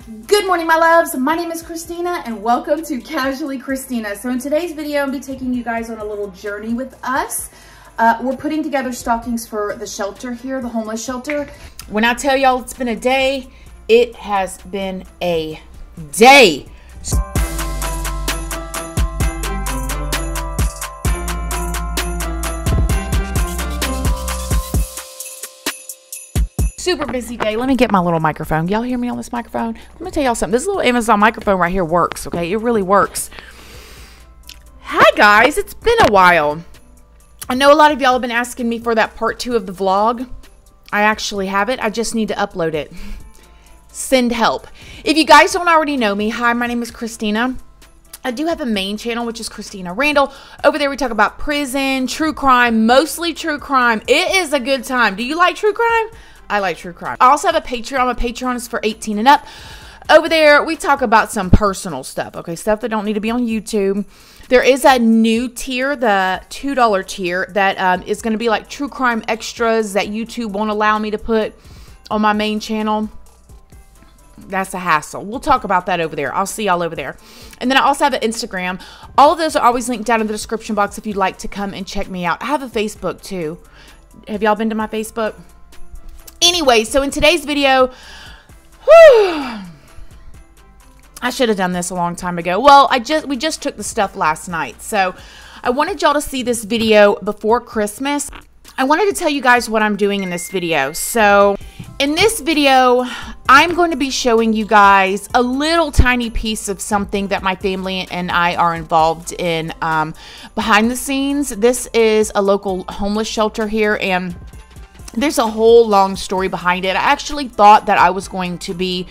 Good morning, my loves. My name is Christina and welcome to Casually Christina. So in today's video, I'll be taking you guys on a little journey with us. We're putting together stockings for the shelter here, the homeless shelter. When I tell y'all it's been a day, it has been a day. Super busy day. Let me get my little microphone. Y'all hear me on this microphone? Let me tell y'all something. This little Amazon microphone right here works, okay? It really works. Hi, guys. It's been a while. I know a lot of y'all have been asking me for that part 2 of the vlog. I actually have it. I just need to upload it. Send help. If you guys don't already know me, hi, my name is Christina. I do have a main channel, which is Christina Randall. Over there, we talk about prison, true crime, mostly true crime. It is a good time. Do you like true crime? I like true crime. I also have a Patreon. My Patreon is for 18 and up. Over there, we talk about some personal stuff, okay? Stuff that don't need to be on YouTube. There is a new tier, the $2 tier, that is going to be like true crime extras that YouTube won't allow me to put on my main channel. That's a hassle. We'll talk about that over there. I'll see y'all over there. And then I also have an Instagram. All of those are always linked down in the description box if you'd like to come and check me out. I have a Facebook too. Have y'all been to my Facebook? Anyway, so in today's video, I should have done this a long time ago. Well, we just took the stuff last night. So I wanted y'all to see this video before Christmas. I wanted to tell you guys what I'm doing in this video. So in this video, I'm going to be showing you guys a little tiny piece of something that my family and I are involved in behind the scenes. This is a local homeless shelter here, and there's a whole long story behind it. I actually thought that I was going to be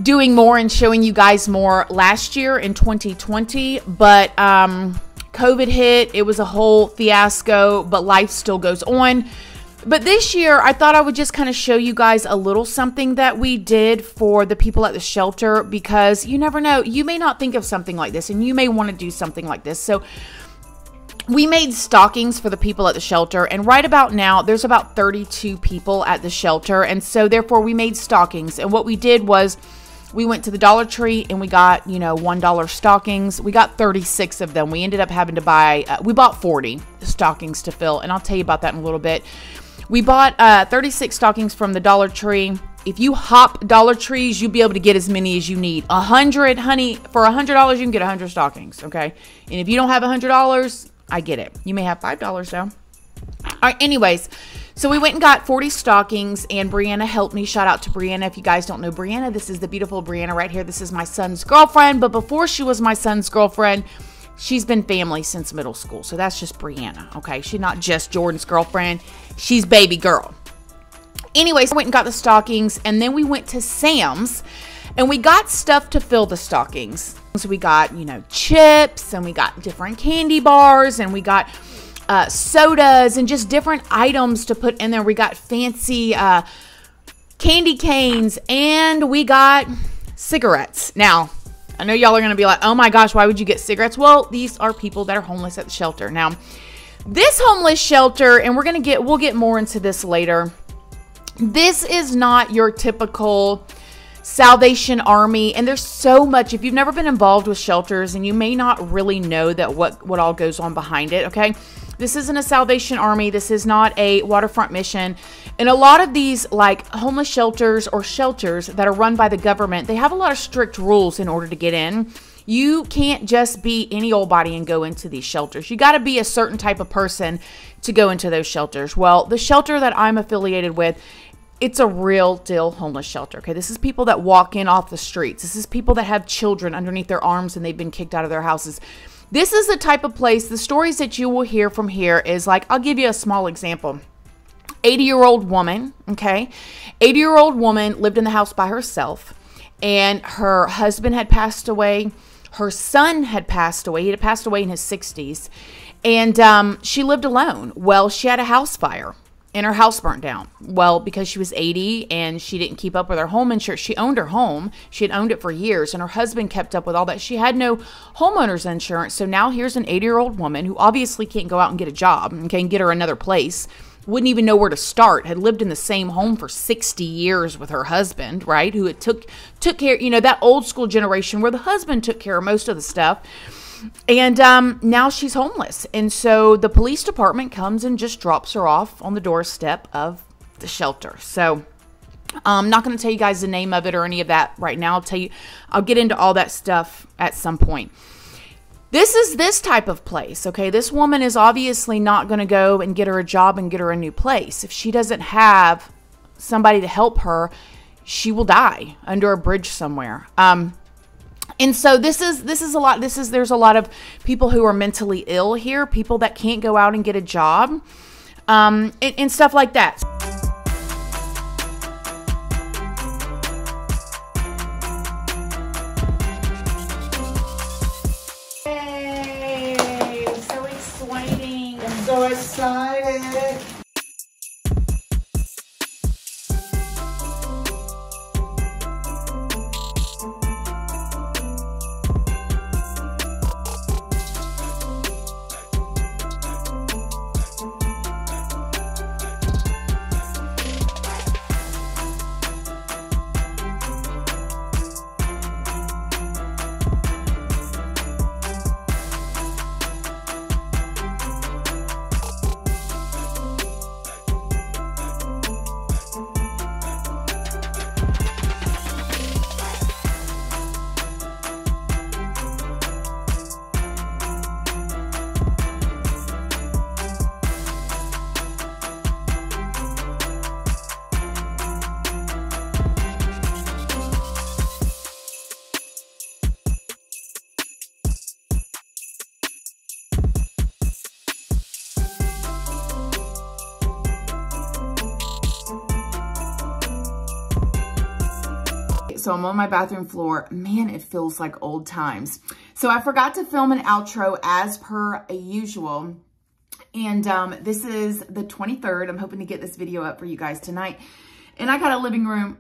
doing more and showing you guys more last year in 2020, but COVID hit. It was a whole fiasco, but life still goes on. But this year, I thought I would just kind of show you guys a little something that we did for the people at the shelter, because you never know. You may not think of something like this, and you may want to do something like this. So we made stockings for the people at the shelter, and right about now, there's about 32 people at the shelter, and so therefore we made stockings. And what we did was we went to the Dollar Tree and we got, you know, $1 stockings. We got 36 of them. We ended up having to buy, we bought 40 stockings to fill, and I'll tell you about that in a little bit. We bought 36 stockings from the Dollar Tree. If you hop Dollar Trees, you'll be able to get as many as you need. 100, honey, for $100, you can get 100 stockings, okay? And if you don't have $100, I get it. You may have $5 though. All right, anyways, so we went and got 40 stockings, and Brianna helped me. Shout out to Brianna. If you guys don't know Brianna, this is the beautiful Brianna right here. This is my son's girlfriend, but before she was my son's girlfriend, she's been family since middle school. So that's just Brianna, okay? She's not just Jordan's girlfriend. She's baby girl. Anyways, I went and got the stockings, and then we went to Sam's, and we got stuff to fill the stockings. So we got, you know, chips, and we got different candy bars, and we got sodas, and just different items to put in there. We got fancy candy canes, and we got cigarettes. Now, I know y'all are going to be like, oh my gosh, why would you get cigarettes? Well, these are people that are homeless at the shelter. Now, this homeless shelter, and we'll get more into this later. This is not your typical Salvation Army, and there's so much. If you've never been involved with shelters, and you may not really know that what all goes on behind it, okay? This isn't a Salvation Army. This is not a waterfront mission. And a lot of these like homeless shelters or shelters that are run by the government, they have a lot of strict rules in order to get in. You can't just be any old body and go into these shelters. You got to be a certain type of person to go into those shelters. Well, the shelter that I'm affiliated with, it's a real deal homeless shelter, okay? This is people that walk in off the streets. This is people that have children underneath their arms and they've been kicked out of their houses. This is the type of place, the stories that you will hear from here is like, I'll give you a small example. 80-year-old woman, okay? 80-year-old woman lived in the house by herself, and her husband had passed away. Her son had passed away. He had passed away in his 60s, and she lived alone. Well, she had a house fire, and her house burnt down. Well, because she was 80 and she didn't keep up with her home insurance. She owned her home. She had owned it for years, and her husband kept up with all that. She had no homeowner's insurance. So now here's an 80-year-old woman who obviously can't go out and get a job, okay, and get her another place wouldn't even know where to start, had lived in the same home for 60 years with her husband, right? Who had took care, you know, that old school generation where the husband took care of most of the stuff. And now she's homeless. And so the police department comes and just drops her off on the doorstep of the shelter. So I'm not going to tell you guys the name of it or any of that right now. I'll get into all that stuff at some point. This is this type of place, okay? This woman is obviously not going to go and get her a job and get her a new place. If she doesn't have somebody to help her, she will die under a bridge somewhere. And so this is a lot. There's a lot of people who are mentally ill here, people that can't go out and get a job, and stuff like that. So excited. So I'm on my bathroom floor. Man, it feels like old times. So I forgot to film an outro as per usual. And this is the 23rd. I'm hoping to get this video up for you guys tonight. And I got a living room.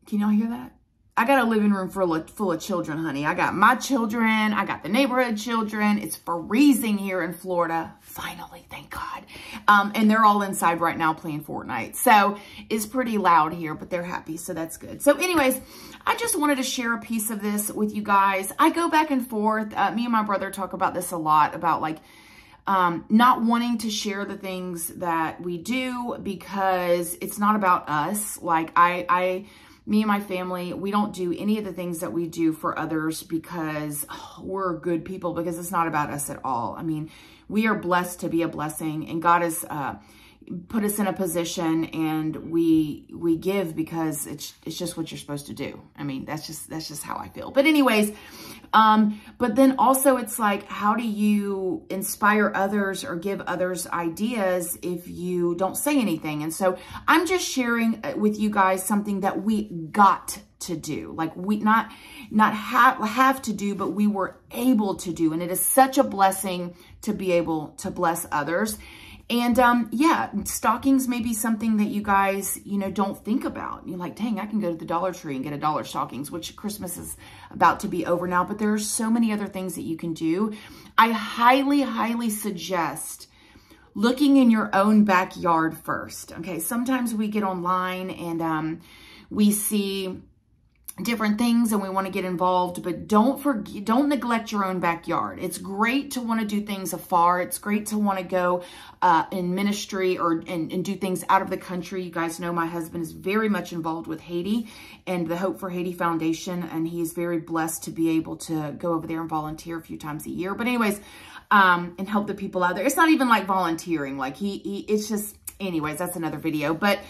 Can y'all hear that? I got a living room full of children, honey. I got my children. I got the neighborhood children. It's freezing here in Florida. Finally, thank God. And they're all inside right now playing Fortnite. So it's pretty loud here, but they're happy. So that's good. So anyways, I just wanted to share a piece of this with you guys. I go back and forth. Me and my brother talk about this a lot, about like not wanting to share the things that we do because it's not about us. Like me and my family, we don't do any of the things that we do for others because we're good people, because it's not about us at all. I mean, we are blessed to be a blessing, and God has put us in a position, and we give because it's just what you're supposed to do. I mean, that's just how I feel. But anyways, but then also it's like, how do you inspire others or give others ideas if you don't say anything? And so I'm just sharing with you guys something that we got to do. Like, we not have to do, but we were able to do. And it is such a blessing to be able to bless others. And yeah, stockings may be something that you guys, you know, don't think about. You're like, dang, I can go to the Dollar Tree and get $1 stockings, which Christmas is about to be over now. But there are so many other things that you can do. I highly, highly suggest looking in your own backyard first. Okay, sometimes we get online and we see different things and we want to get involved, but don't neglect your own backyard. It's great to want to do things afar. It's great to want to go in ministry and do things out of the country. You guys know my husband is very much involved with Haiti and the Hope for Haiti Foundation, and he is very blessed to be able to go over there and volunteer a few times a year. But anyways, and help the people out there. It's not even like volunteering. Like it's just, anyways, that's another video. But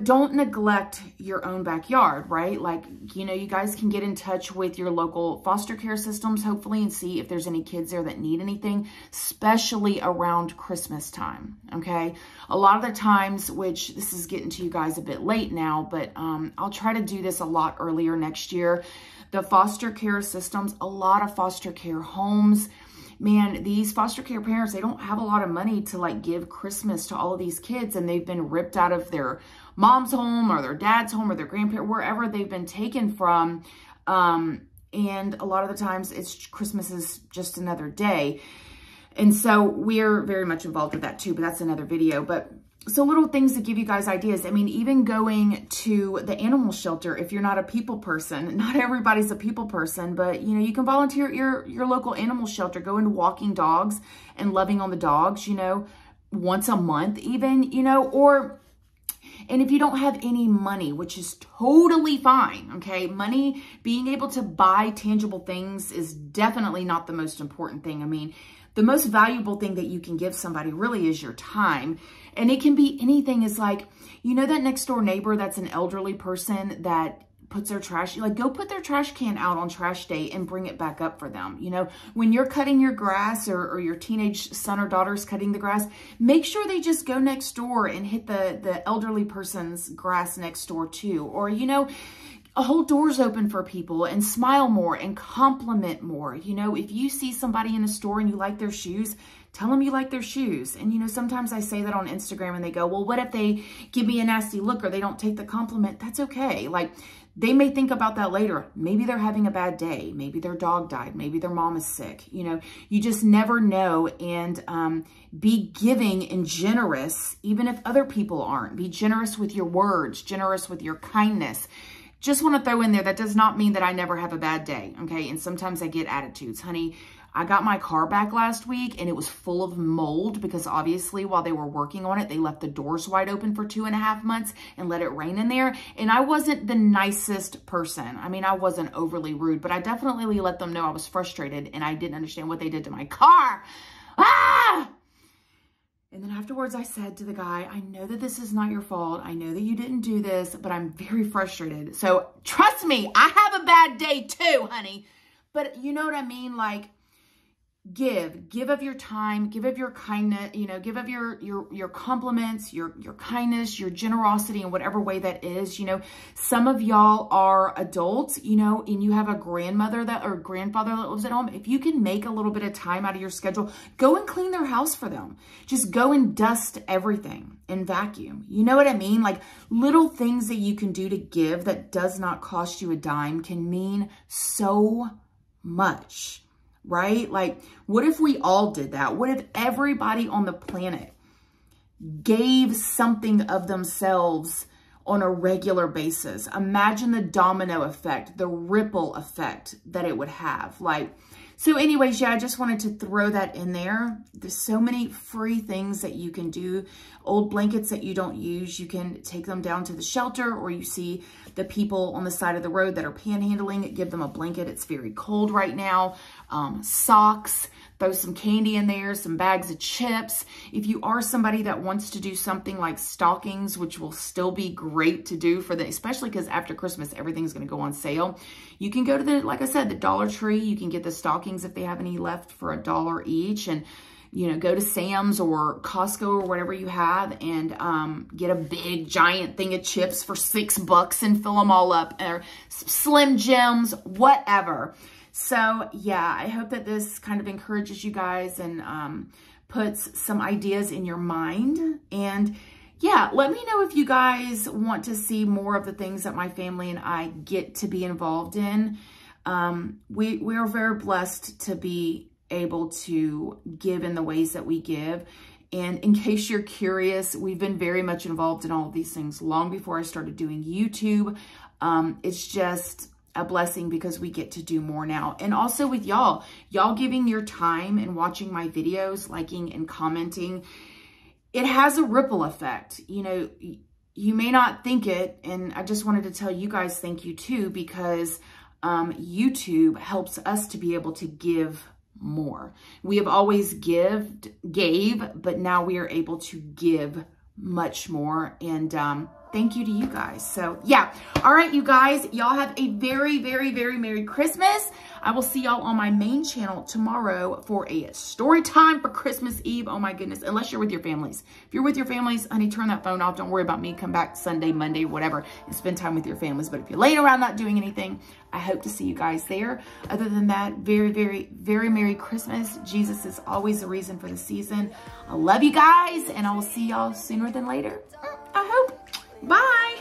don't neglect your own backyard, right? Like, you know, you guys can get in touch with your local foster care systems, hopefully, and see if there's any kids there that need anything, especially around Christmas time, okay? A lot of the times, which this is getting to you guys a bit late now, but I'll try to do this a lot earlier next year. The foster care systems, a lot of foster care homes, man, these foster care parents, they don't have a lot of money to like give Christmas to all of these kids, and they've been ripped out of their mom's home or their dad's home or their grandparent, wherever they've been taken from. And a lot of the times Christmas is just another day. And so we're very much involved with that too, but that's another video. But so little things to give you guys ideas. I mean, even going to the animal shelter, if you're not a people person, not everybody's a people person, but you know, you can volunteer at your local animal shelter, go into walking dogs and loving on the dogs, you know, once a month even, you know, and if you don't have any money, which is totally fine, okay? Money, being able to buy tangible things is definitely not the most important thing. I mean, the most valuable thing that you can give somebody really is your time. And it can be anything. It's like, you know, that next door neighbor that's an elderly person that puts their trash, like go put their trash can out on trash day and bring it back up for them. You know, when you're cutting your grass or your teenage son or daughter's cutting the grass, make sure they just go next door and hit the elderly person's grass next door too. Or, you know, hold doors open for people and smile more and compliment more. You know, if you see somebody in a store and you like their shoes, tell them you like their shoes. And, you know, sometimes I say that on Instagram and they go, well, what if they give me a nasty look or they don't take the compliment? That's okay. Like, they may think about that later. Maybe they're having a bad day. Maybe their dog died. Maybe their mom is sick. You know, you just never know. And be giving and generous, even if other people aren't. Be generous with your words, generous with your kindness. Just want to throw in there, that does not mean that I never have a bad day, okay? And sometimes I get attitudes. Honey, I got my car back last week and it was full of mold because obviously while they were working on it, they left the doors wide open for 2.5 months and let it rain in there. And I wasn't the nicest person. I mean, I wasn't overly rude, but I definitely let them know I was frustrated and I didn't understand what they did to my car. Ah! And then afterwards, I said to the guy, I know that this is not your fault. I know that you didn't do this, but I'm very frustrated. So trust me, I have a bad day too, honey. But you know what I mean? Like, give of your time, give of your kindness, you know, give of your compliments, your kindness, your generosity in whatever way that is. You know, some of y'all are adults, you know, and you have a grandmother or grandfather that lives at home. If you can make a little bit of time out of your schedule, go and clean their house for them. Just go and dust everything and vacuum. You know what I mean? Like, little things that you can do to give that does not cost you a dime can mean so much. Right? Like, what if we all did that? What if everybody on the planet gave something of themselves on a regular basis? Imagine the domino effect, the ripple effect that it would have. Like, so anyways, yeah, I just wanted to throw that in there. There's so many free things that you can do. Old blankets that you don't use, you can take them down to the shelter, or you see the people on the side of the road that are panhandling, give them a blanket. It's very cold right now. Socks, throw some candy in there, some bags of chips. If you are somebody that wants to do something like stockings, which will still be great to do for especially because after Christmas, everything's going to go on sale. You can go to like I said, the Dollar Tree. You can get the stockings if they have any left for $1 each. And, you know, go to Sam's or Costco or whatever you have and get a big giant thing of chips for $6 and fill them all up, or Slim Jims, whatever. So yeah, I hope that this kind of encourages you guys and puts some ideas in your mind. And yeah, let me know if you guys want to see more of the things that my family and I get to be involved in. We are very blessed to be able to give in the ways that we give. And in case you're curious, we've been very much involved in all of these things long before I started doing YouTube. It's just a blessing because we get to do more now. And also with y'all giving your time and watching my videos, liking and commenting, it has a ripple effect. You know, you may not think it, and I just wanted to tell you guys thank you too, because YouTube helps us to be able to give more. We have always gave, but now we are able to give much more. And thank you to you guys. So yeah. All right, you guys, y'all have a very, very, very Merry Christmas. I will see y'all on my main channel tomorrow for a story time for Christmas Eve. Oh my goodness, unless you're with your families. If you're with your families, honey, turn that phone off. Don't worry about me. Come back Sunday, Monday, whatever, and spend time with your families. But if you're laying around not doing anything, I hope to see you guys there. Other than that, very, very, very Merry Christmas. Jesus is always the reason for the season. I love you guys, and I will see y'all sooner than later. I hope. Bye.